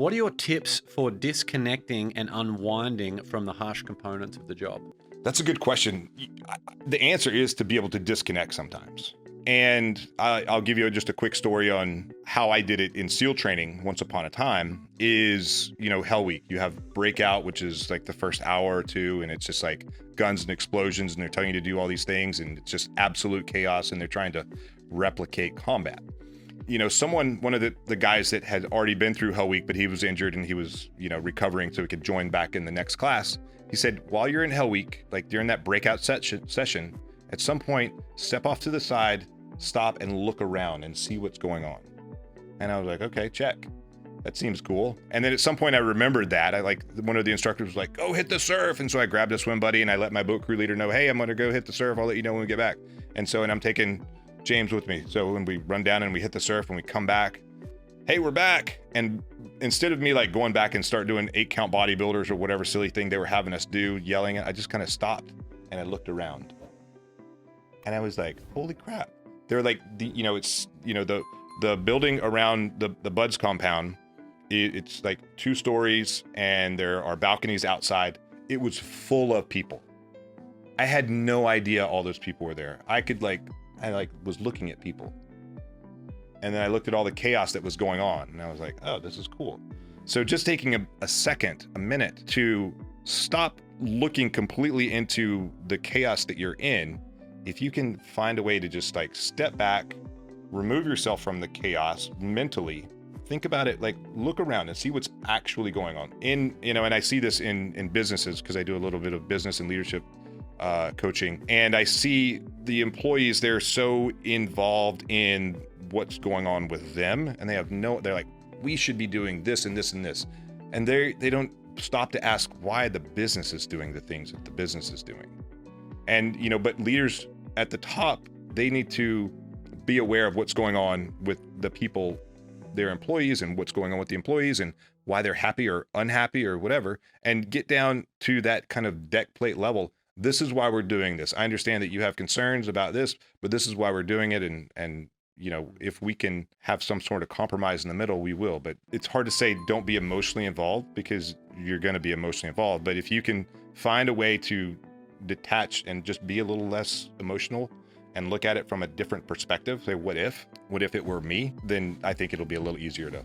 What are your tips for disconnecting and unwinding from the harsh components of the job? That's a good question. The answer is to be able to disconnect sometimes. And I'll give you just a quick story on how I did it in SEAL training once upon a time is, Hell Week. You have breakout, which is like the first hour or two, and it's just like guns and explosions, and they're telling you to do all these things, and it's just absolute chaos, and they're trying to replicate combat. One of the guys that had already been through Hell Week, but he was injured and he was, recovering so he could join back in the next class. He said, while you're in Hell Week, like during that breakout session, at some point, step off to the side, stop and look around and see what's going on. And I was like, okay, check. That seems cool. And then at some point I remembered that. One of the instructors was like, go hit the surf. And so I grabbed a swim buddy and I let my boat crew leader know, hey, I'm going to go hit the surf. I'll let you know when we get back. And I'm taking James with me. So when we run down and we hit the surf and we come back, hey, we're back. And instead of me like going back and start doing 8-count bodybuilders or whatever silly thing they were having us do, yelling, I just kind of stopped and I looked around. And I was like, holy crap. They're like, the building around the Buds compound, it's like 2 stories and there are balconies outside. It was full of people. I had no idea all those people were there. I was looking at people. And then I looked at all the chaos that was going on and I was like, oh, this is cool. So just taking a minute to stop looking completely into the chaos that you're in. If you can find a way to just like step back, remove yourself from the chaos mentally, think about it, like look around and see what's actually going on and I see this in businesses because I do a little bit of business and leadership coaching, and I see the employees, they're so involved in what's going on with them and they're like, we should be doing this and this and this. And they don't stop to ask why the business is doing the things that the business is doing. And, but leaders at the top, they need to be aware of what's going on with the people, their employees, and what's going on with the employees and why they're happy or unhappy or whatever, and get down to that kind of deck plate level. This is why we're doing this. I understand that you have concerns about this, but this is why we're doing it. And if we can have some sort of compromise in the middle, we will. But it's hard to say don't be emotionally involved because you're going to be emotionally involved. But if you can find a way to detach and just be a little less emotional and look at it from a different perspective, say, what if it were me? Then I think it'll be a little easier to